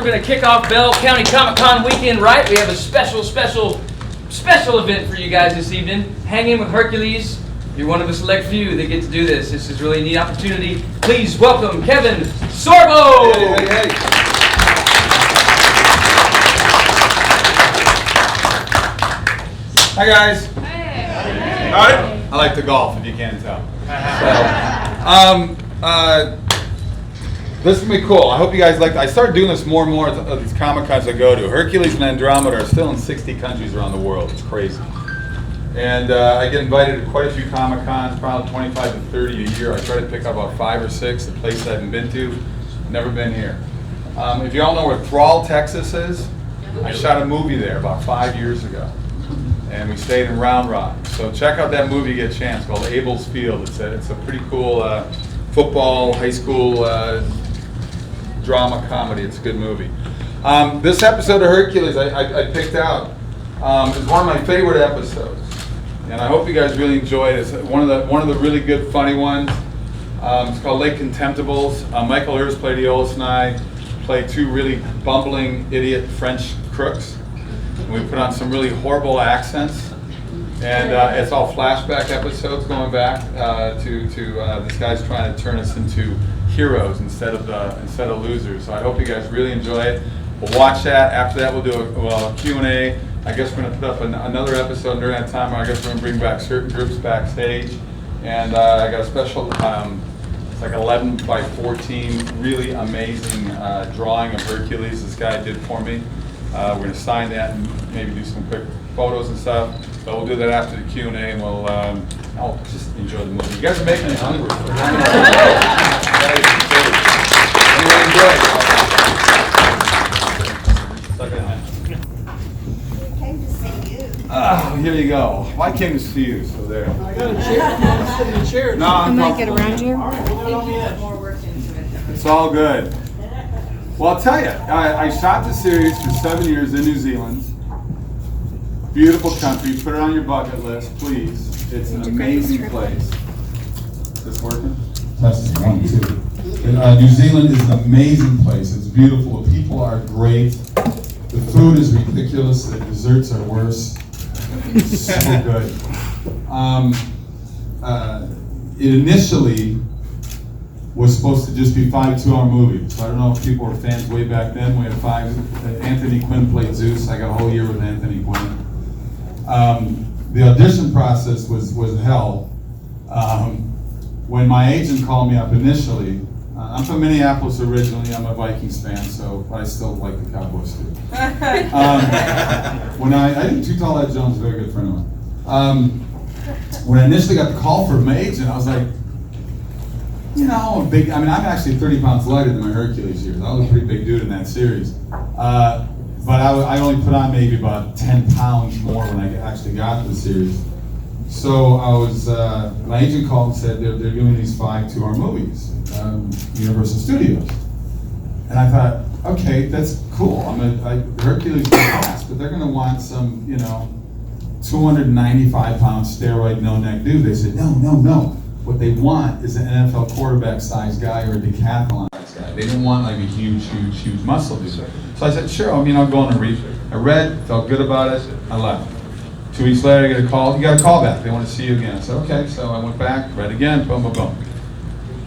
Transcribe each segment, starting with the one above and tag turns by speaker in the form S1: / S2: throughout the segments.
S1: we're going to kick off Bell County Comic-Con weekend right. We have a special event for you guys this evening. Hangin with Hercules. You're one of a select few that get to do this. This is really a neat opportunity. Please welcome Kevin Sorbo.
S2: Hey. Hi guys.
S3: Hey.
S2: All right. I like to golf, if you can't tell. This is gonna be cool. I hope you guys like. I started doing this more and more at these Comic Cons I go to. Hercules and Andromeda are still in 60 countries around the world. It's crazy. And I get invited to quite a few Comic Cons, probably 25 to 30 a year. I try to pick up about 5 or 6. The place I haven't been to, never been here. If you all know where Thrall, Texas is, I shot a movie there about 5 years ago. And we stayed in Round Rock. So check out that movie, get a chance, called Abel's Field. It's a pretty cool football, high school drama comedy. It's a good movie. This episode of Hercules I picked out is one of my favorite episodes. And I hope you guys really enjoy it. It's one of the really good, funny ones. It's called Contemptibles. Michael Earls played Eolus and I played 2 really bumbling, idiot French crooks. And we put on some really horrible accents. And it's all flashback episodes going back to this guy's trying to turn us into heroes instead of losers. So I hope you guys really enjoy it. We'll watch that. After that, we'll do a Q&A. I guess we're going to put up another episode during that time. I guess we're going to bring back certain groups backstage. And I got a special, it's like 11 by 14, really amazing drawing of Hercules this guy did for me. We're going to sign that and maybe do some quick photos and stuff. But we'll do that after the Q&A, and we'll just enjoy the movie. You guys are making me hungry. Enjoy it. Here you go. Well, I came to see you, so there.
S3: I got a chair. I'm sitting in a chair.
S2: No,
S4: I might get around you.
S3: All right, we'll get on the edge.
S2: It's all good. Well, I'll tell you, I shot the series for 7 years in New Zealand. Beautiful country. Put it on your bucket list, please. It's an amazing place. Is this working? Testing 1, 2. New Zealand is an amazing place. It's beautiful. The people are great. The food is ridiculous. The desserts are worse. So good. It initially was supposed to just be 5 2-hour movies. So I don't know if people were fans way back then. We had 5. Anthony Quinn played Zeus. I got a whole year with Anthony Quinn. The audition process was hell. When my agent called me up initially, I'm from Minneapolis originally. I'm a Vikings fan, so I still like the Cowboys too. When I think Too Tall Ed Jones is a very good friend of mine. When I initially got the call from my agent, I was like, I'm actually 30 pounds lighter than my Hercules years. I was a pretty big dude in that series. But I only put on maybe about 10 pounds more when I actually got to the series. So my agent called and said they're doing these 5 2-hour movies, Universal Studios. And I thought, okay, that's cool. Hercules is fast, but they're going to want some, 295-pound steroid no-neck dude. They said, no. What they want is an NFL quarterback-sized guy or a decathlon-sized guy. They didn't want like a huge muscle dude. So I said, sure, I'll go on and read. I read, felt good about it, I left. 2 weeks later, I get a call. You got a call back. They want to see you again. I said, okay. So I went back, read again, boom. A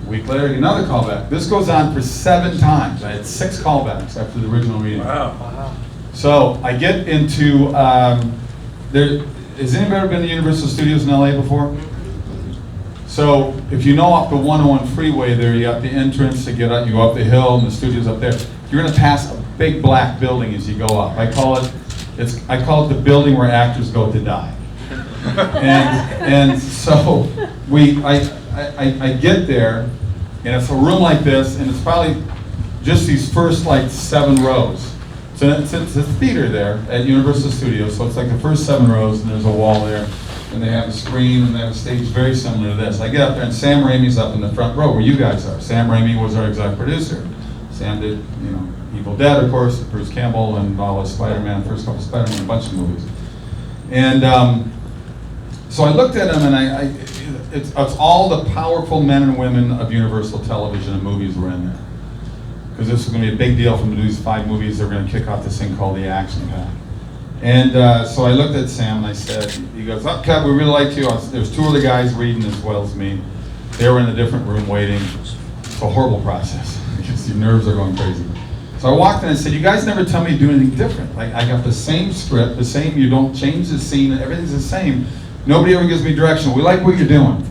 S2: week later, another call back. This goes on for 7 times. I had 6 callbacks after the original reading.
S3: Wow.
S2: So I get into has anybody ever been to Universal Studios in LA before? So if you know off the 101 freeway there, you got the entrance to get up, you go up the hill and the studio's up there. You're going to pass a big black building as you go up. I call it the building where actors go to die. and so I get there, and it's a room like this, and it's probably just these first 7 rows. So it's a theater there at Universal Studios, so it's like the first 7 rows, and there's a wall there, and they have a screen, and they have a stage very similar to this. I get up there, and Sam Raimi's up in the front row where you guys are. Sam Raimi was our exec producer. Sam did, Evil Dead, of course, Bruce Campbell, and all the Spider-Man, first couple Spider-Man, a bunch of movies. And so I looked at him, and it's all the powerful men and women of Universal Television and movies were in there. because this was going to be a big deal for them to do these 5 movies. They were going to kick off this thing called the Action Pack. And so I looked at Sam and I said, he goes, "Oh, Kev, we really liked you." There's 2 other guys reading as well as me. They were in a different room waiting. It's a horrible process because your nerves are going crazy. So I walked in and said, "You guys never tell me to do anything different. Like, I got the same script, the same, you don't change the scene, everything's the same. Nobody ever gives me direction. We like what you're doing.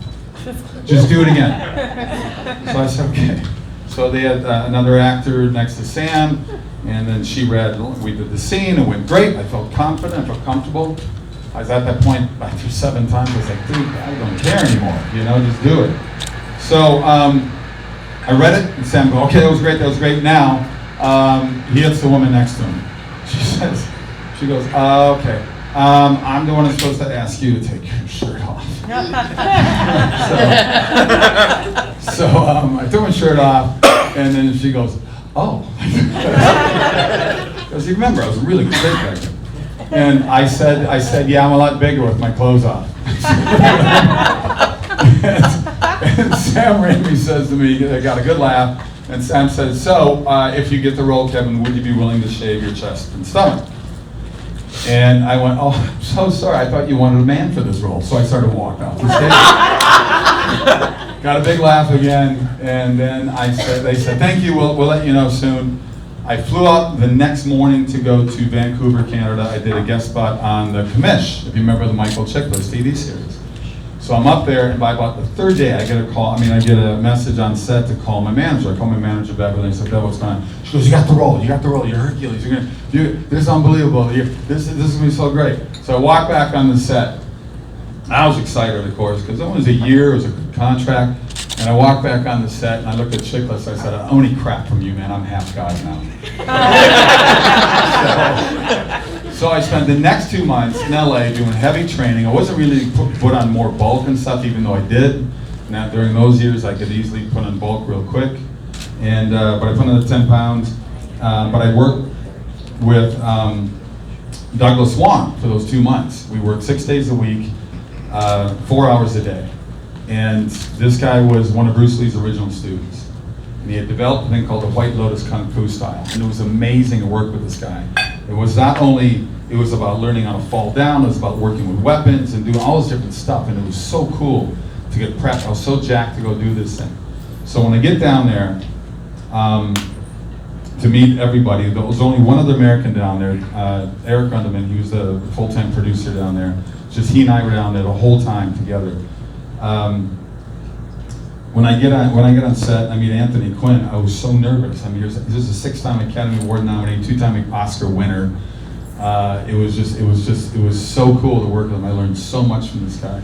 S2: Just do it again." So I said, "Okay." So they had another actor next to Sam, and then she read, we did the scene, it went great. I felt confident, I felt comfortable. I was at that point, after 7 times, I was like, "Dude, I don't care anymore, just do it." So I read it, and Sam goes, "Okay, that was great. Now, he hits the woman next to him." She goes, "Okay, I'm the one that's supposed to ask you to take your shirt off." So I took my shirt off, and then she goes, "Oh." Because you remember, I was a really good shape back then. And I said, "Yeah, I'm a lot bigger with my clothes off." and Sam Raimi says to me, I got a good laugh, and Sam says, "So, if you get the role, Kevin, would you be willing to shave your chest and stomach?" And I went, "Oh, I'm so sorry. I thought you wanted a man for this role." So I started walking off the stage. Got a big laugh again, and then they said, "Thank you. We'll let you know soon." I flew out the next morning to go to Vancouver, Canada. I did a guest spot on the Commish, if you remember the Michael Chiklis TV series. So I'm up there, and by about the 3rd day, I get a message on set to call my manager. I call my manager back, and I said, "What's going on?" She goes, you got the role, you're Hercules, this is unbelievable, this is going to be so great. So I walked back on the set. I was excited, of course, because it was a year, it was a good contract. And I walked back on the set, and I looked at Chiklis. I said, "I don't need crap from you, man. I'm half God now." So I spent the next 2 months in LA doing heavy training. I wasn't really put on more bulk and stuff, even though I did. Now, during those years, I could easily put on bulk real quick. And but I put on the 10 pounds. But I worked with Douglas Swan for those 2 months. We worked 6 days a week, 4 hours a day. And this guy was one of Bruce Lee's original students. And he had developed a thing called the White Lotus Kung Fu style. And it was amazing to work with this guy. It was not only, it was about learning how to fall down, it was about working with weapons and doing all this different stuff. And it was so cool to get prepped. I was so jacked to go do this thing. So when I get down there, to meet everybody, there was only one other American down there, Eric Underman. He was the full-time producer down there. Just he and I were down there the whole time together. When I get on set, I meet Anthony Quinn. I was so nervous. I mean, this is a 6-time Academy Award nominee, 2-time Oscar winner. It was so cool to work with him. I learned so much from this guy.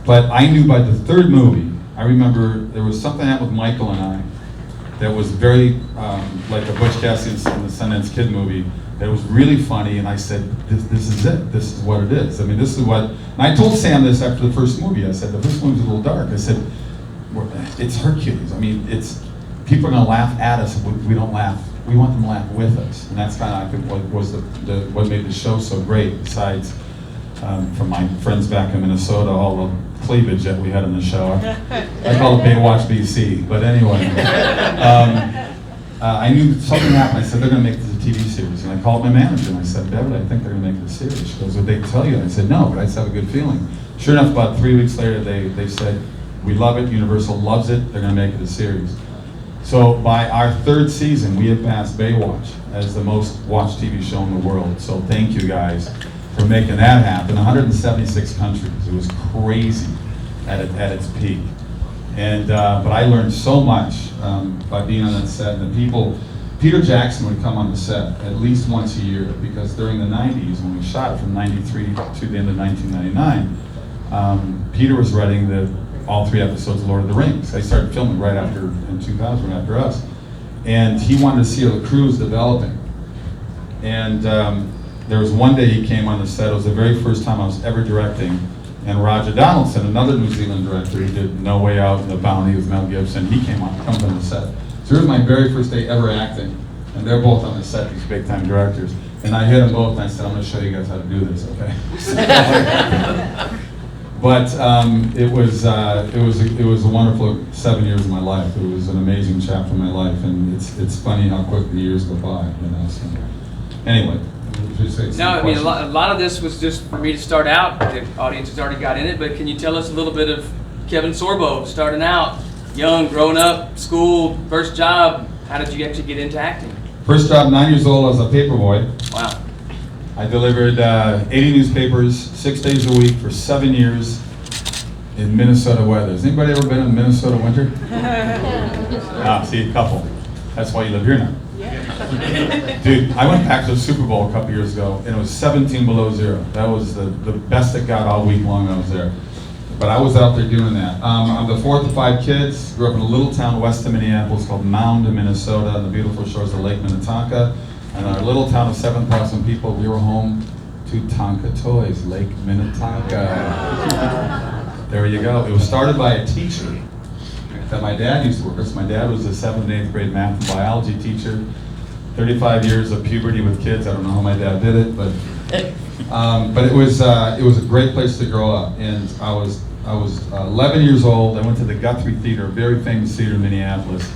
S2: But I knew by the 3rd movie, I remember there was something happened with Michael and I that was very like the Butch Cassidy and the Sundance Kid movie. That was really funny, and I said, this is it. This is what it is. I mean, this is what. And I told Sam this after the first movie. I said the first movie's a little dark. I said, it's Hercules. I mean, people are gonna laugh at us. We don't laugh. We want them to laugh with us, and that's kind of I think what was what made the show so great. Besides, from my friends back in Minnesota, all the cleavage that we had in the show. I call it Baywatch BC. But anyway, I knew something happened. I said they're gonna make this a TV series, and I called my manager and I said, "Beverly, I think they're gonna make this a series." She goes, "Would they tell you?" I said, "No, but I just have a good feeling." Sure enough, about 3 weeks later, they said, "We love it. Universal loves it. They're gonna make it a series." So by our 3rd season, we have passed Baywatch as the most watched TV show in the world. So thank you guys for making that happen. 176 countries. It was crazy at its peak. And but I learned so much by being on that set. And the people, Peter Jackson would come on the set at least once a year, because during the 90s, when we shot it from 93 to the end of 1999, Peter was writing all 3 episodes of Lord of the Rings. They started filming right after, in 2000, right after us. And he wanted to see how the crew was developing. And there was one day he came on the set. It was the very first time I was ever directing. And Roger Donaldson, another New Zealand director, he did No Way Out and The Bounty with Mel Gibson. He comes on the set. So it was my very first day ever acting. And they're both on the set, these big time directors. And I hit them both and I said, "I'm going to show you guys how to do this, okay?" But it was a wonderful 7 years of my life. It was an amazing chapter of my life, and it's funny how quick the years go by. So anyway.
S1: No, I mean a lot of this was just for me to start out. The audience has already got in it, but can you tell us a little bit of Kevin Sorbo, starting out, young, growing up, school, first job? How did you actually get into acting?
S2: First job, 9 years old, I was a paper boy.
S1: Wow.
S2: I delivered 80 newspapers, 6 days a week for 7 years in Minnesota weather. Has anybody ever been in Minnesota winter? See, a couple. That's why you live here now. Dude, I went back to the Super Bowl a couple years ago, and it was 17 below zero. That was the best it got all week long I was there. But I was out there doing that. I'm the fourth of 5 kids. Grew up in a little town west of Minneapolis called Mound, Minnesota, on the beautiful shores of Lake Minnetonka. And our little town of 7,000 people, we were home to Tonka Toys, Lake Minnetonka. There you go. It was started by a teacher that my dad used to work with. So my dad was a 7th and 8th grade math and biology teacher. 35 years of puberty with kids. I don't know how my dad did it, but it was a great place to grow up. And I was 11 years old. I went to the Guthrie Theater, a very famous theater in Minneapolis,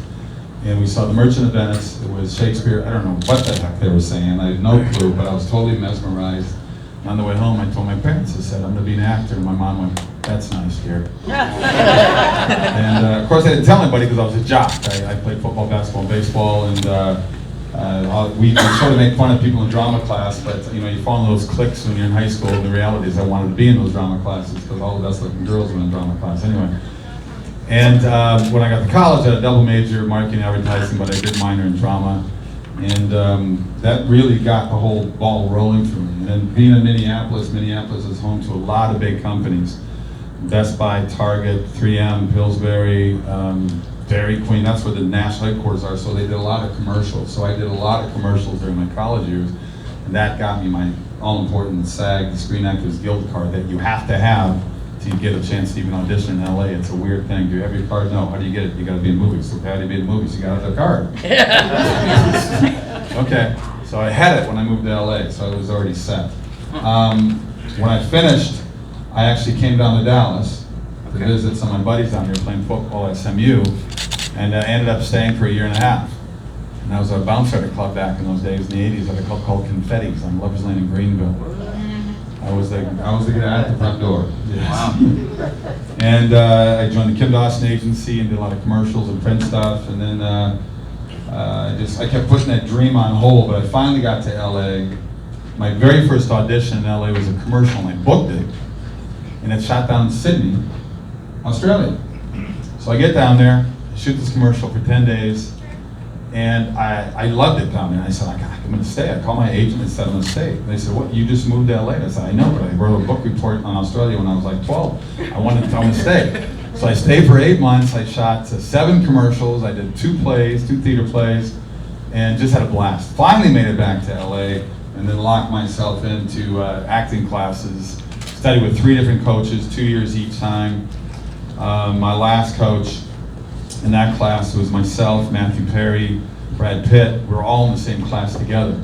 S2: and we saw The Merchant of Venice. It was Shakespeare. I don't know what the heck they were saying. I had no clue, but I was totally mesmerized. On the way home, I told my parents, I said, I'm going to be an actor. And my mom went, that's nice, dear. And of course, I didn't tell anybody because I was a jock. I played football, basketball, and baseball, and we sort of make fun of people in drama class, but you fall in those cliques when you're in high school. And the reality is I wanted to be in those drama classes because all the best looking girls were in drama class anyway. And when I got to college, I had a double major, marketing and advertising, but I did minor in drama. And that really got the whole ball rolling for me. And then being in Minneapolis is home to a lot of big companies. Best Buy, Target, 3M, Pillsbury, Dairy Queen, that's where the national headquarters are, so they did a lot of commercials. So I did a lot of commercials during my college years, and that got me my all-important SAG, the Screen Actors Guild card that you have to have to get a chance to even audition in LA. It's a weird thing. Do you have your card? No. How do you get it? You gotta be in movies. So how do you be in movies? You gotta have a card. Okay, so I had it when I moved to LA, so I was already set. When I finished, I actually came down to Dallas to visit some of my buddies down here playing football at SMU, and I ended up staying for a year and a half. And I was a bouncer at a club back in those days in the 80s at a club called Confetti's on Lover's Lane in Greenville. I was the guy at the front door. Yes. Wow. And I joined the Kim Dawson agency and did a lot of commercials and print stuff, and then I kept putting that dream on hold, but I finally got to LA. My very first audition in LA was a commercial, and I booked it, and it shot down in Sydney, Australia. So I get down there, shoot this commercial for 10 days, and I loved it down there. And I said, I'm going to stay. I called my agent and said, I'm going to stay. And they said, what, you just moved to LA? I said, I know, but I wrote a book report on Australia when I was like 12. I wanted to tell them to stay. So I stayed for 8 months. I shot 7 commercials. I did 2 plays, 2 theater plays, and just had a blast. Finally made it back to LA, and then locked myself into acting classes. Studied with 3 different coaches, 2 years each time. My last coach in that class was myself, Matthew Perry, Brad Pitt. We were all in the same class together.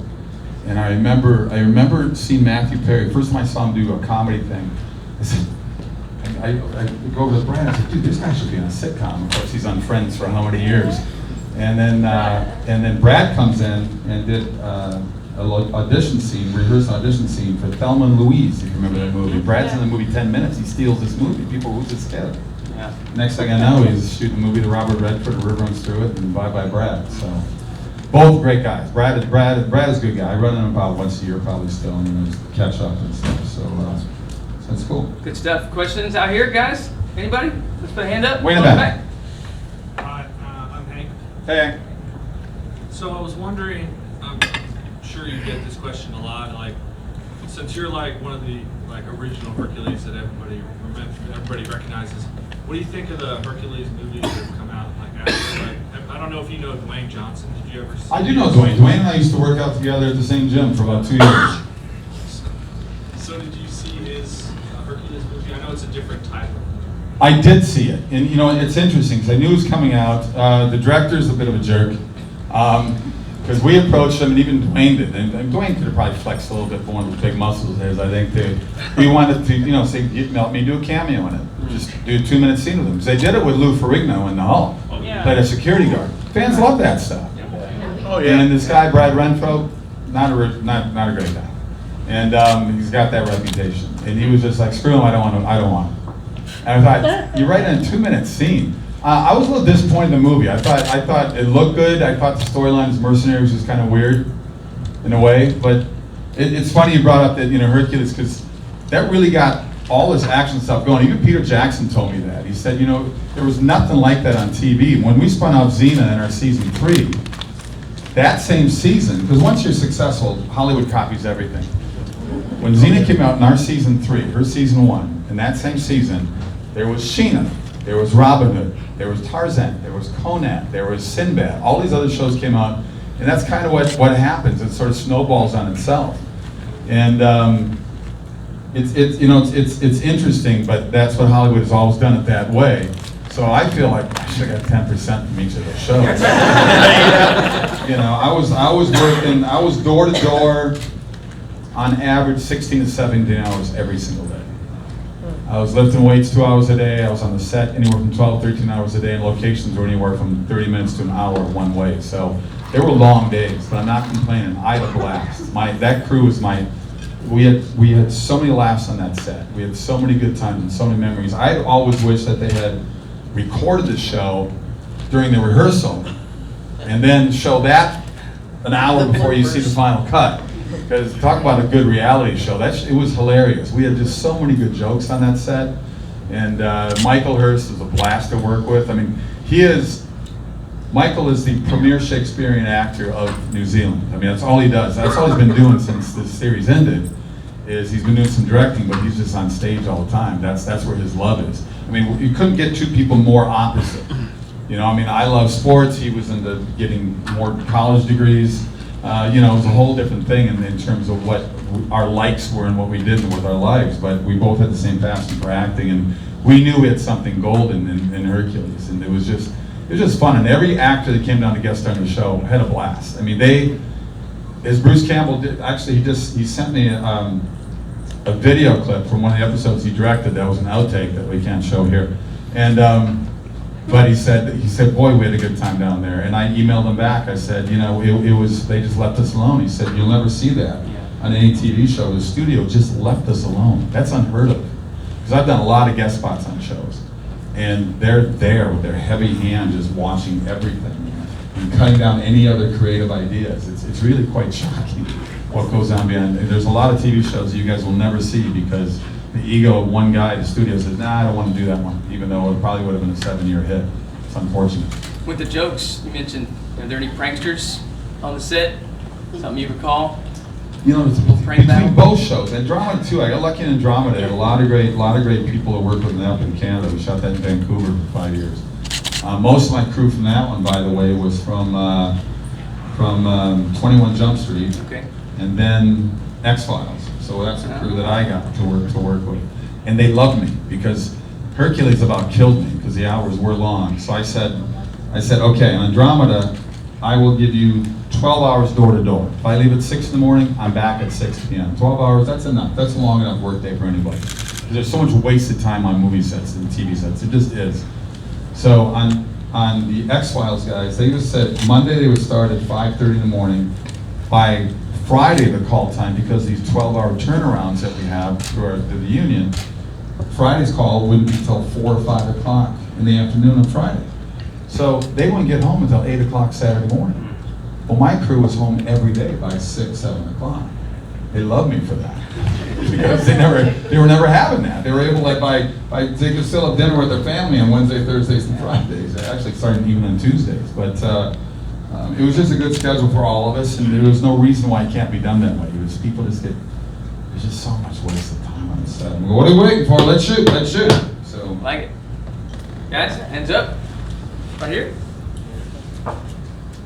S2: And I remember seeing Matthew Perry. First time I saw him do a comedy thing, I said, I go over to Brad, I said, dude, this guy should be in a sitcom. Of course, he's on Friends for how many years? And then Brad comes in and did rehearsal audition scene for Thelma and Louise, if you remember that movie. Brad's in the movie 10 minutes, he steals this movie. People, who's this kid? Yeah. Next thing I know, he's shooting a movie to Robert Redford, A River Runs Through It, and Bye Bye Brad. So, both great guys. Brad is a good guy. I run into him about once a year probably still, and just catch up and stuff. So that's cool.
S1: Good stuff. Questions out here, guys? Anybody? Let's put a hand up.
S2: Way in the back.
S3: Hi, I'm Hank.
S2: Hey, Hank.
S3: So I was wondering, I'm sure you get this question a lot, like, since you're like one of the original Hercules that everybody recognizes, what do you think of the Hercules movies that have come out after? I don't know if you know Dwayne Johnson. Did you ever see?
S2: I do know Dwayne. Dwayne and I used to work out together at the same gym for about 2 years.
S3: So did you see his Hercules movie? I know it's a different title.
S2: I did see it, and it's interesting because I knew it was coming out. The director's a bit of a jerk because because we approached him, and even Dwayne did, and Dwayne could have probably flexed a little bit for one of the big muscles of his, I think, too. We wanted to, say, help me do a cameo in it. Just do a 2-minute scene with him. Because they did it with Lou Ferrigno in The Hulk. Played a security guard. Fans love that stuff.
S4: Oh, yeah.
S2: And this guy, Brad Renfro, not a great guy. And he's got that reputation. And he was just like, screw him, I don't want him. And I thought, you're writing a 2-minute scene. I was a little disappointed in the movie. I thought it looked good. I thought the storyline as mercenaries was kind of weird in a way. But it's funny you brought up that, Hercules, because that really got all this action stuff going. Even Peter Jackson told me that. He said, there was nothing like that on TV. When we spun out Xena in our season 3, that same season, because once you're successful, Hollywood copies everything. When Xena came out in our season 3, her season 1, in that same season, there was Sheena, there was Robin Hood, there was Tarzan, there was Conan, there was Sinbad. All these other shows came out, and that's kind of what happens. It sort of snowballs on itself. And it's interesting, but that's what Hollywood has always done it that way. So I feel like I should have got 10% from each of those shows. I was door to door on average 16 to 17 hours every single day. I was lifting weights 2 hours a day. I was on the set anywhere from 12 to 13 hours a day, and locations were anywhere from 30 minutes to an hour one way. So they were long days, but I'm not complaining. I had a blast. That crew was we had so many laughs on that set. We had so many good times and so many memories. I always wished that they had recorded the show during the rehearsal and then show that an hour before you see the final cut. Because talk about a good reality show. It was hilarious. We had just so many good jokes on that set. And Michael Hurst is a blast to work with. I mean, Michael is the premier Shakespearean actor of New Zealand. I mean, that's all he does. That's all he's been doing since this series ended, is he's been doing some directing, but he's just on stage all the time. That's where his love is. I mean, you couldn't get two people more opposite. I love sports. He was into getting more college degrees. It was a whole different thing in terms of what our likes were and what we did with our lives. But we both had the same passion for acting, and we knew we had something golden in Hercules, and it was just fun. And every actor that came down to guest star on the show had a blast. I mean, as Bruce Campbell did, actually, he sent me a video clip from one of the episodes he directed that was an outtake that we can't show here. And but he said, boy, we had a good time down there. And I emailed him back. I said, they just left us alone. He said, you'll never see that on any TV show. The studio just left us alone. That's unheard of. Because I've done a lot of guest spots on shows. And they're there with their heavy hand just watching everything and cutting down any other creative ideas. It's really quite shocking what goes on behind. And there's a lot of TV shows that you guys will never see because the ego of one guy at the studio says, nah, I don't want to do that one, even though it probably would have been a 7-year hit. It's unfortunate.
S1: With the jokes, you mentioned, are there any pranksters on the set? Something you recall?
S2: It's between both shows. Andromeda too. I got lucky in Andromeda. I had a lot of great people that worked with me up in Canada. We shot that in Vancouver for 5 years. Most of my crew from that one, by the way, was from 21 Jump Street, and then X-Files. So that's the crew that I got to work with, and they loved me because Hercules about killed me because the hours were long. So I said, okay, on Andromeda, I will give you 12 hours door to door. If I leave at 6 in the morning, I'm back at 6 p.m. 12 hours, that's enough. That's a long enough work day for anybody. There's so much wasted time on movie sets and TV sets. It just is. So on the X-Files guys, they just said Monday they would start at 5:30 in the morning. By Friday, the call time, because these 12-hour turnarounds that we have through the union, Friday's call wouldn't be till 4 or 5 o'clock in the afternoon on Friday. So they wouldn't get home until 8 o'clock Saturday morning. Well, my crew was home every day by 6, 7 o'clock. They loved me for that because they were never having that. They were able, they could still have dinner with their family on Wednesday, Thursdays, and Fridays. They actually started even on Tuesdays, but it was just a good schedule for all of us, and there was no reason why it can't be done that way. There's just so much waste of time on the set. We go, what are we waiting for? Let's shoot. So
S1: Like it. Guys, hands up. Right here.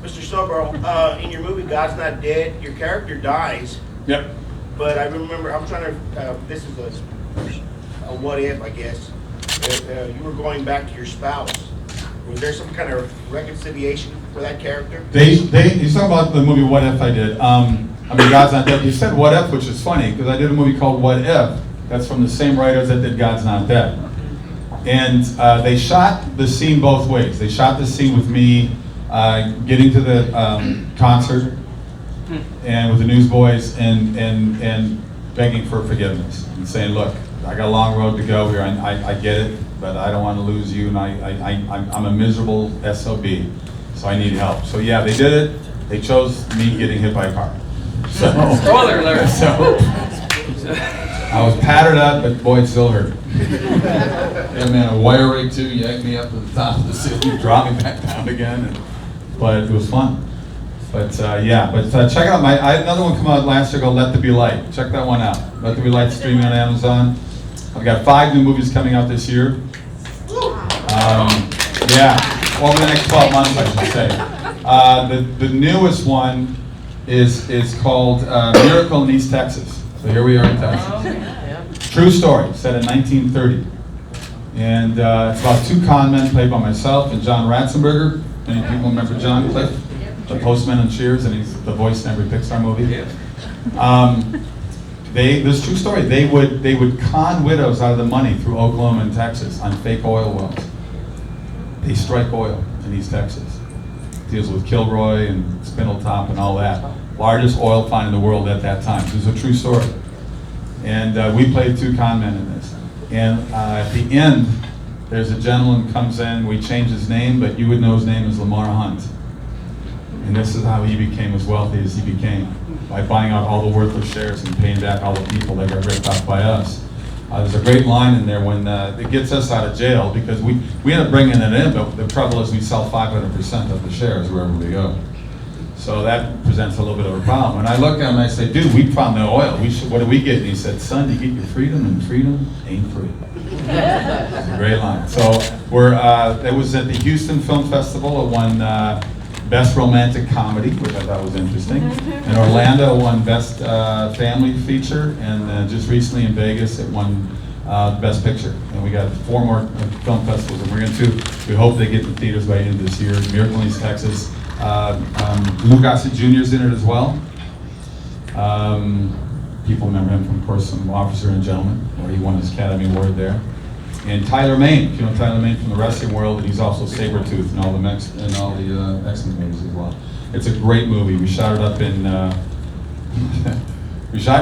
S5: Mr. Sorbo, in your movie God's Not Dead, your character dies.
S2: Yep.
S5: But I remember, I'm trying to, this is a what if, I guess. You were going back to your spouse. Was there some kind of reconciliation for that character?
S2: He's talking about the movie What If I did. God's Not Dead. You said What If, which is funny, because I did a movie called What If. That's from the same writers that did God's Not Dead. And they shot the scene both ways. They shot the scene with me getting to the concert and with the newsboys and begging for forgiveness and saying, look, I got a long road to go here. I get it, but I don't want to lose you, and I'm a miserable SOB, so I need help. So yeah, they did it. They chose me getting hit by a car. So,
S1: Spoiler alert.
S2: So I was pattered up, but boy, it still hurt. Yeah, man, a wire rig too yanked me up to the top of the ceiling, dropped me back down again. But it was fun. But check out I had another one come out last year called Let There Be Light. Check that one out. Let There Be Light streaming on Amazon. I've got 5 new movies coming out this year. Over the next 12 months, I should say. The newest one is called Miracle in East Texas. So here we are in Texas. True story, set in 1930. And it's about 2 con men played by myself and John Ratzenberger. Many people remember John Cliff, the postman on Cheers, and he's the voice in every Pixar movie. This true story. They would con widows out of the money through Oklahoma and Texas on fake oil wells. They strike oil in East Texas. Deals with Kilroy and Spindletop and all that. Largest oil find in the world at that time. This is a true story. And we played 2 con men in this. And at the end, there's a gentleman comes in. We change his name, but you would know his name is Lamar Hunt. And this is how he became as wealthy as he became, by buying out all the worthless shares and paying back all the people that got ripped off by us. There's a great line in there when it gets us out of jail, because we end up bringing it in, but the trouble is we sell 500% of the shares wherever we go. So that presents a little bit of a problem. And I look at him and I say, dude, we found the oil. What do we get? And he said, son, you get your freedom, and freedom ain't free. It's a great line. So it was at the Houston Film Festival. It won Best Romantic Comedy, which I thought was interesting. In Orlando, it won Best Family Feature, and just recently in Vegas, it won Best Picture. And we got 4 more film festivals that we're into. We hope they get to theaters by the end of this year. Miracle in East Texas. Lou Gossett Jr. is in it as well. People remember him from, of course, from Officer and Gentleman, where he won his Academy Award there. And Tyler Mane, if you know Tyler Mane from the wrestling world, and he's also Sabretooth in all the X-Men movies as well. It's a great movie. We shot it up in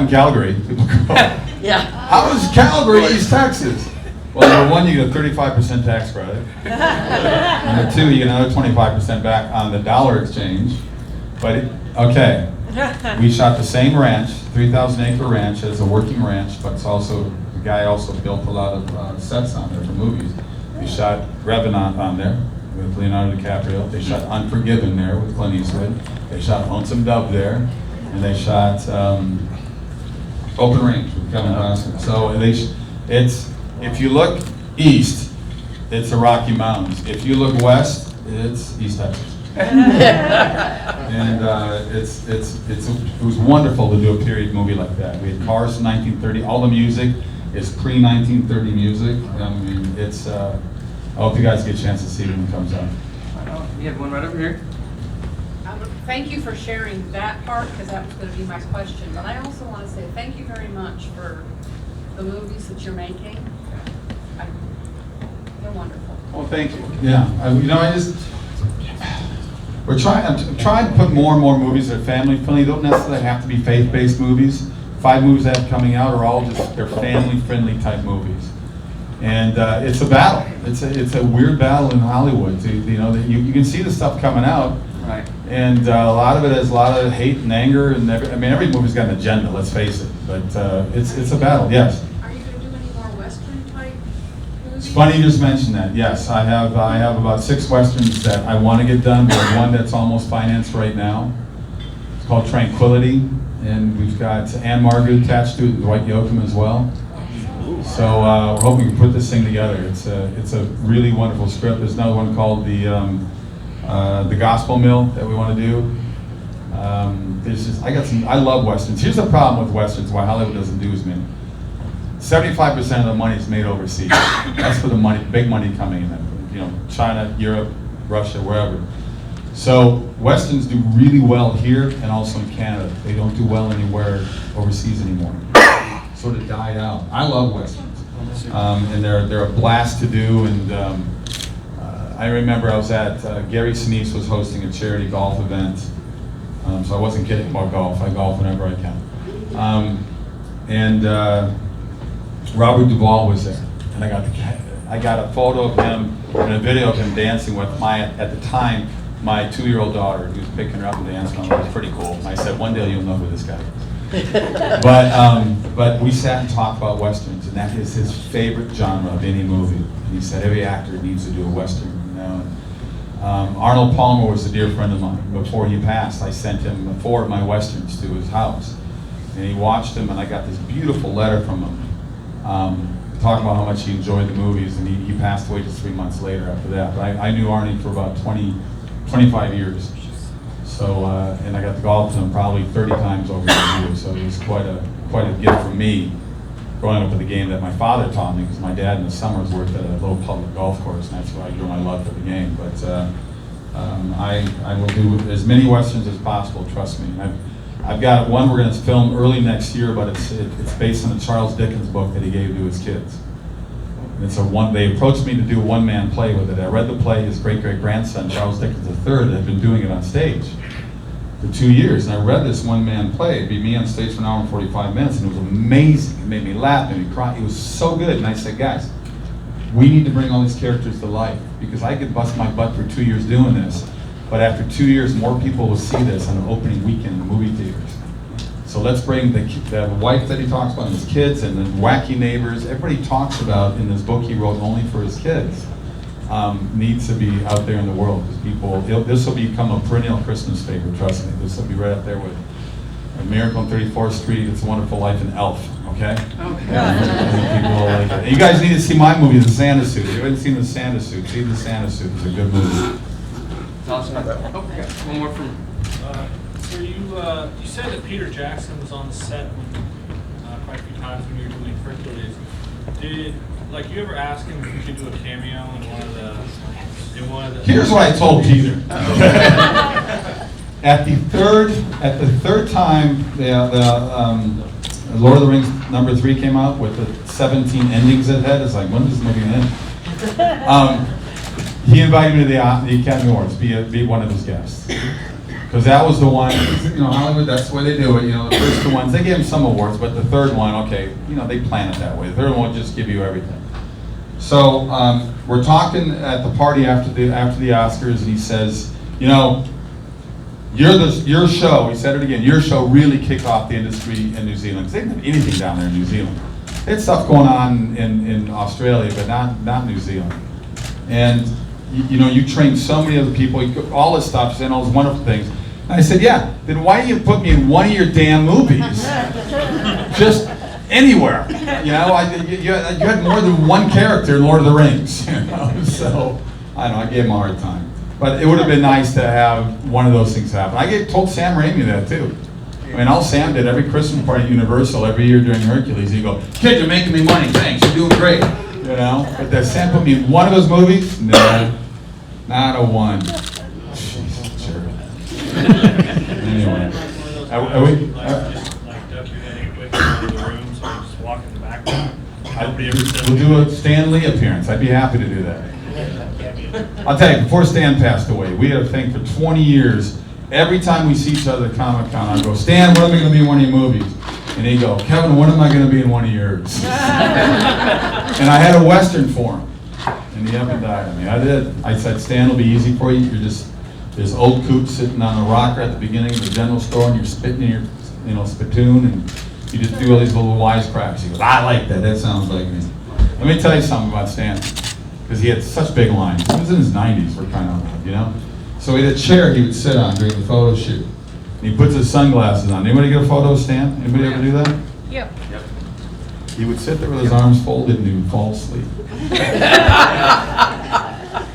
S2: Calgary. People go, how is Calgary, East Texas? Well, number 1, you get a 35% tax credit. Number 2, you get another 25% back on the dollar exchange. But we shot the same ranch, 3,000-acre ranch, as a working ranch, but it's also the guy also built a lot of sets on there for movies. They shot Revenant on there with Leonardo DiCaprio. They shot Unforgiven there with Clint Eastwood. They shot Lonesome Dove there, and they shot Open Range with Kevin Costner. So if you look east, it's the Rocky Mountains. If you look west, it's East Texas. And it was wonderful to do a period movie like that. We had cars from 1930. All the music is pre-1930 music. I mean, I hope you guys get a chance to see it when it comes out.
S1: You have one right over here.
S4: Thank you for sharing that part, because that was going to be my question. But I also want to say thank you very much for the movies that you're making. They're wonderful.
S2: Well, thank you. Yeah, I'm trying to put more and more movies that are family friendly. They don't necessarily have to be faith-based movies. 5 movies I have coming out are all they're family friendly type movies. And it's a battle. It's a weird battle in Hollywood. You can see the stuff coming out.
S1: Right.
S2: And a lot of it has a lot of hate and anger, and every movie's got an agenda, let's face it. But it's a battle, yes.
S4: Are you going to do any more Western type movies?
S2: It's funny you just mentioned that. Yes, I have about 6 Westerns that I want to get done. There's one that's almost financed right now. It's called Tranquility, and we've got Anne Margaret attached to it, and Dwight Yoakam as well. So we're hoping to put this thing together. It's a really wonderful script. There's another one called the Gospel Mill that we want to do. I love Westerns. Here's the problem with Westerns, why Hollywood doesn't do as many. 75% of the money is made overseas. That's for the big money coming in. China, Europe, Russia, wherever. So Westerns do really well here and also in Canada. They don't do well anywhere overseas anymore. Sort of died out. I love Westerns. And they're a blast to do. And I remember I was at, Gary Sinise was hosting a charity golf event. So I wasn't kidding about golf. I golf whenever I can. Robert Duvall was there. And I got a photo of him and a video of him dancing with at the time, my 2-year-old daughter. He was picking her up and dancing. It was pretty cool. And I said, one day you'll know who this guy is. But we sat and talked about Westerns, and that is his favorite genre of any movie. And he said every actor needs to do a Western, you know. And, Arnold Palmer was a dear friend of mine. Before he passed, I sent him 4 of my Westerns to his house. And he watched them, and I got this beautiful letter from him, talking about how much he enjoyed the movies, and he passed away just 3 months later after that. But I knew Arnie for about 25 years. So, and I got to golf with him probably 30 times over the years, so it was quite a gift for me growing up with the game that my father taught me, because my dad in the summers worked at a little public golf course, and that's where I grew my love for the game. But I will do as many Westerns as possible, trust me. I've got one we're going to film early next year, but it's based on a Charles Dickens book that he gave to his kids. And they approached me to do a one-man play with it. I read the play. His great-great-grandson, Charles Dickens III, had been doing it on stage for 2 years. And I read this one-man play. It'd be me on stage for an hour and 45 minutes, and it was amazing. It made me laugh, made me cry. It was so good. And I said, guys, we need to bring all these characters to life, because I could bust my butt for 2 years doing this, but after 2 years, more people will see this on an opening weekend in the movie theaters. So let's bring the wife that he talks about, and his kids, and the wacky neighbors. Everybody talks about in this book he wrote only for his kids. Needs to be out there in the world, because this will become a perennial Christmas favorite, trust me. This will be right up there with A Miracle on 34th Street, It's a Wonderful Life, and Elf, okay? People will like it. You guys need to see my movie, The Santa Suit. If you haven't seen The Santa Suit, see The Santa Suit. It's a good movie.
S1: It's awesome. Okay, one more from...
S3: So you said that Peter Jackson was on the set quite a few times when you were doing Hercules. Did you ever ask him if you could do a cameo in one of the?
S2: Here's what I told Peter. At the third time the Lord of the Rings #3 came out with the 17 endings it had, it's like, when is this movie gonna end? He invited me to the Academy Awards, be one of his guests. Because that was the one, Hollywood, that's the way they do it. The first 2 ones, they gave him some awards, but the third one, okay, they plan it that way. The third one will just give you everything. So we're talking at the party after the Oscars, and he says, your show, he said it again, your show really kicked off the industry in New Zealand. Because they didn't have anything down there in New Zealand. They had stuff going on in Australia, but not New Zealand. And you trained so many other people, all this stuff, saying all these wonderful things. And I said, yeah, then why do you put me in one of your damn movies? Just anywhere. You had more than one character in Lord of the Rings. So, I don't know, I gave him a hard time. But it would have been nice to have one of those things happen. I told Sam Raimi that too. I mean, all Sam did every Christmas party at Universal every year during Hercules, he'd go, "Kid, you're making me money, thanks, you're doing great." But does Sam put me in one of those movies? No, not a one. Jeez, jerk. Anyway, are we? We'll do a Stan Lee appearance. I'd be happy to do that. I'll tell you, before Stan passed away, we had a thing for 20 years. Every time we see each other at Comic-Con, I go, "Stan, when am I going to be in one of your movies?" And he'd go, "Kevin, when am I going to be in one of yours?" And I had a Western for him. And he up and died on me. I did. I said, "Stan, it'll be easy for you. You're just this old coot sitting on a rocker at the beginning of the general store, and you're spitting in your spittoon, and you just do all these little wisecracks." He goes, "I like that. That sounds like me." Let me tell you something about Stan, because he had such big lines. He was in his 90s, for crying out loud, So he had a chair he would sit on during the photo shoot. And he puts his sunglasses on. Anybody get a photo of Stan? Anybody ever do that?
S4: Yep.
S2: He would sit there with his arms folded and he would fall asleep.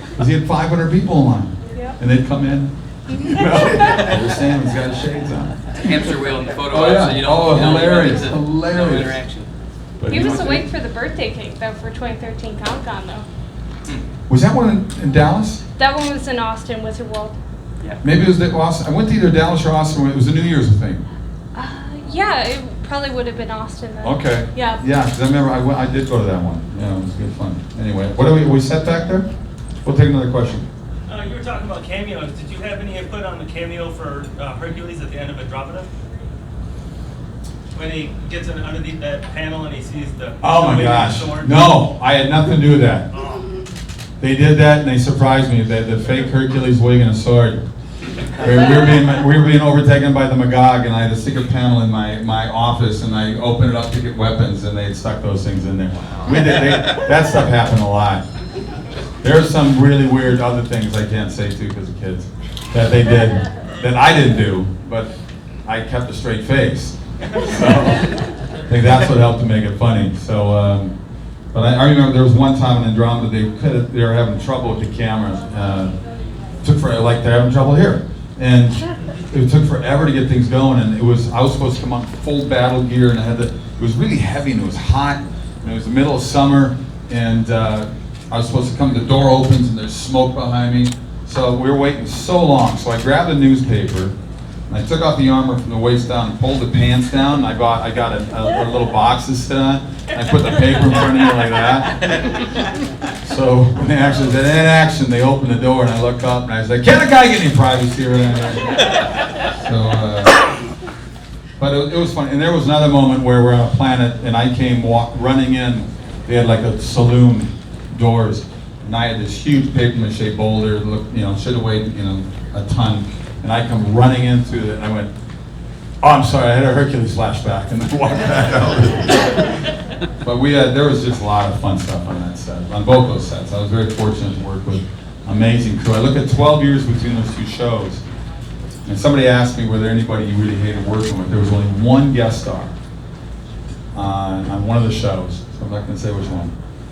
S2: Because he had 500 people in line. Yep. And they'd come in. There's Stan, he's got his shades on.
S1: Hamster wheel in the photo.
S2: Oh, yeah.
S1: So you don't,
S2: Hilarious.
S1: No
S2: Hilarious.
S1: interaction.
S6: He was awake for the birthday cake, though, for 2013 Comic-Con, though.
S2: Was that one in Dallas?
S6: That one was in Austin, Wizard World.
S1: Yeah.
S2: Maybe it was Austin. I went to either Dallas or Austin. It was a New Year's thing.
S6: Yeah, it probably would have been Austin then.
S2: Okay.
S6: Yeah.
S2: Yeah, because I remember I did go to that one. Yeah, it was good fun. Anyway, what are we set back there? We'll take another question.
S7: You were talking about cameos. Did you have any input on the cameo for Hercules at the end of Andromeda? When he gets underneath that panel and he sees the
S2: Oh my
S7: waving
S2: gosh.
S7: sword?
S2: No, I had nothing to do with that.
S7: Oh.
S2: They did that and they surprised me. The fake Hercules wielding a sword. We were being overtaken by the Magog, and I had a secret panel in my office, and I opened it up to get weapons, and they had stuck those things in there. That stuff happened a lot. There's some really weird other things I can't say too because of kids that they did that I didn't do, but I kept a straight face. So I think that's what helped to make it funny. So, but I remember there was one time in Andromeda they were having trouble with the cameras. They're having trouble here, and it took forever to get things going. And I was supposed to come on full battle gear, and it was really heavy, and it was hot, and it was the middle of summer, and I was supposed to come. The door opens, and there's smoke behind me. So we were waiting so long. So I grabbed a newspaper, and I took off the armor from the waist down, and pulled the pants down. And I got a little box to sit on. And I put the paper in front of me like that. So when they actually said, "In action," they opened the door, and I looked up, and I was like, "Can a guy get any privacy or anything?" So, but it was fun. And there was another moment where we're on a planet, and I came running in. They had like a saloon doors, and I had this huge paper mache boulder. Should have weighed a ton. And I come running in through it, and I went, "Oh, I'm sorry, I had a Hercules flashback," and then walked back out. But there was just a lot of fun stuff on that set, on both those sets. I was very fortunate to work with amazing crew. I look at 12 years between those two shows, and somebody asked me, were there anybody you really hated working with? There was only one guest star on one of the shows, so I'm not going to say which one.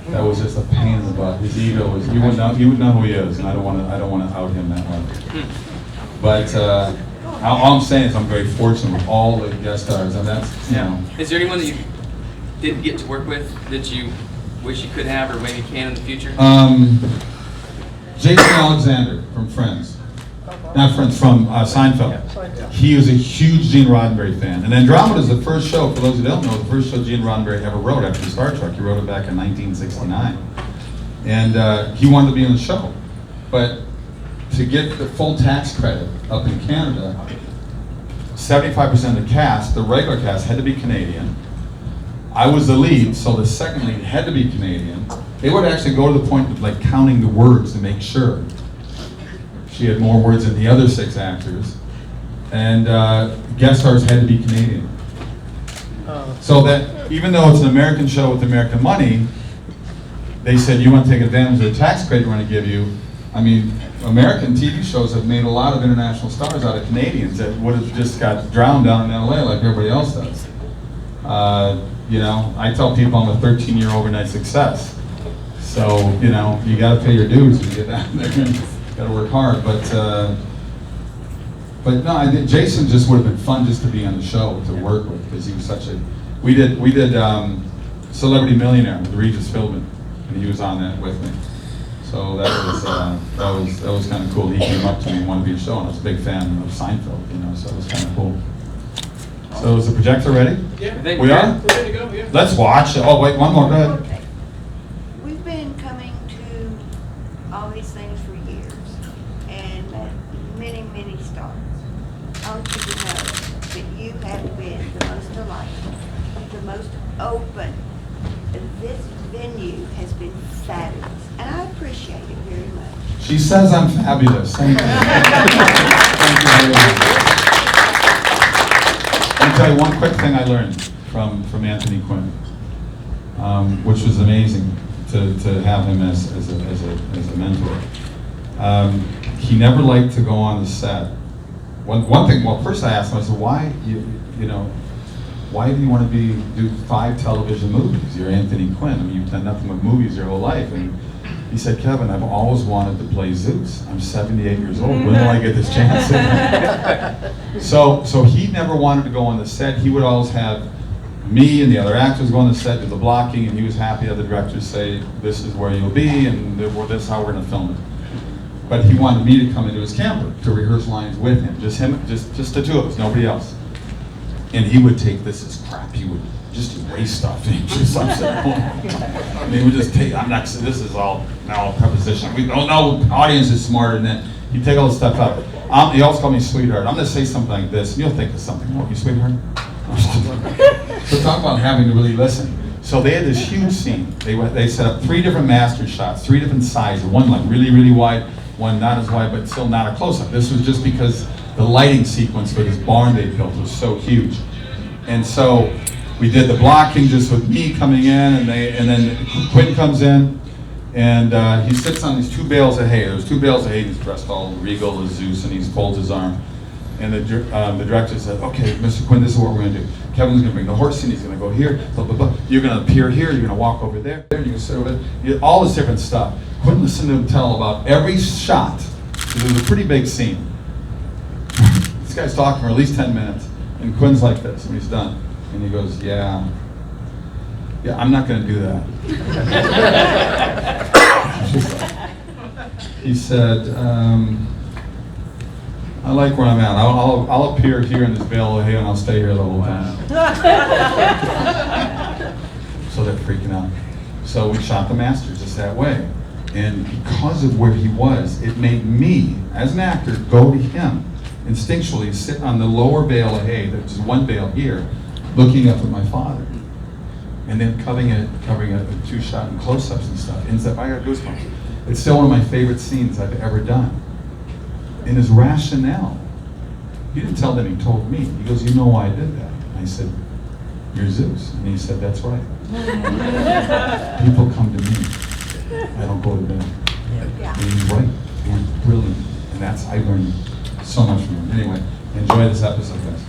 S2: That was just a pain in the butt. His ego was, you would know who he is, and I don't want to out him that way. But all I'm saying is I'm very fortunate with all the guest stars, and that's,
S1: Is there anyone that you didn't get to work with that you wish you could have or maybe can in the future?
S2: Jason Alexander from Friends. Not Friends, from Seinfeld. He was a huge Gene Roddenberry fan. And Andromeda is the first show, for those who don't know, the first show Gene Roddenberry ever wrote after Star Trek. He wrote it back in 1969. And he wanted to be in the show. But to get the full tax credit up in Canada, 75% of the cast, the regular cast, had to be Canadian. I was the lead, so the second lead had to be Canadian. They would actually go to the point of like counting the words to make sure she had more words than the other 6 actors. And guest stars had to be Canadian. So that even though it's an American show with American money, they said, you want to take advantage of the tax credit we're going to give you. I mean, American TV shows have made a lot of international stars out of Canadians that would have just got drowned down in LA like everybody else does. I tell people I'm a 13-year overnight success. So, you got to pay your dues when you get down there. Got to work hard. But no, I think Jason just would have been fun just to be on the show to work with because he was such a. We did Celebrity Millionaire with Regis Philbin, and he was on that with me. So that was kind of cool. He came up to me and wanted to be on the show, and I was a big fan of Seinfeld, so it was kind of cool. So is the projector ready?
S3: Yeah.
S2: We are?
S3: We're ready to go, yeah.
S2: Let's watch. Oh, wait, one more. Go ahead.
S8: Okay. We've been coming to all these things for years and met many, many stars. I want you to know that you have been the most delightful, the most open. This venue has been fabulous, and I appreciate it very much.
S2: She says I'm fabulous. Thank you. Thank you very much. Let me tell you one quick thing I learned from Anthony Quinn, which was amazing to have him as a mentor. He never liked to go on the set. One thing. Well, first I asked him, I said, why why do you want to do 5 television movies? You're Anthony Quinn. I mean, you've done nothing but movies your whole life. And he said, Kevin, I've always wanted to play Zeus. I'm 78 years old. When will I get this chance? So he never wanted to go on the set. He would always have me and the other actors go on the set, do the blocking, and he was happy to have the directors say, this is where you'll be, and this is how we're going to film it. But he wanted me to come into his camper to rehearse lines with him, just the two of us, nobody else. And he would take this as crap. He would just erase stuff and just upset. And he would just take. This is all now preposition. We don't know. Audience is smarter than that. He'd take all this stuff out. He also called me sweetheart. I'm gonna say something like this, and you'll think of something. Oh, you sweetheart. So talk about having to really listen. So they had this huge scene. They set up 3 different master shots, 3 different sizes. One like really, really wide, one not as wide, but still not a close-up. This was just because the lighting sequence for this barn they built was so huge. And so we did the blocking just with me coming in, and then Quinn comes in, and he sits on these 2 bales of hay. There's 2 bales of hay. He's dressed all regal as Zeus, and he folds his arm. And the director said, "Okay, Mr. Quinn, this is what we're going to do. Kevin's going to bring the horse in. He's going to go here. Blah blah blah. You're going to appear here. You're going to walk over there. You're going to sit over there. All this different stuff." Quinn listened to him tell about every shot. It was a pretty big scene. This guy's talking for at least 10 minutes, and Quinn's like this, and he's done. And he goes, "Yeah, I'm not going to do that." He said, "I like where I'm at. I'll appear here in this bale of hay, and I'll stay here the whole time." So they're freaking out. So we shot the masters just that way. And because of where he was, it made me, as an actor, go to him instinctually, sit on the lower bale of hay, there's 1 bale here, looking up at my father. And then covering it with 2 shot and close-ups and stuff. And stuff. I got goosebumps. It's still one of my favorite scenes I've ever done. In his rationale, he didn't tell them, he told me. He goes, "You know why I did that?" I said, "You're Zeus." And he said, "That's right. People come to me. I don't go to them." And he's right. He's brilliant. And I learned so much from him. Anyway, enjoy this episode, guys.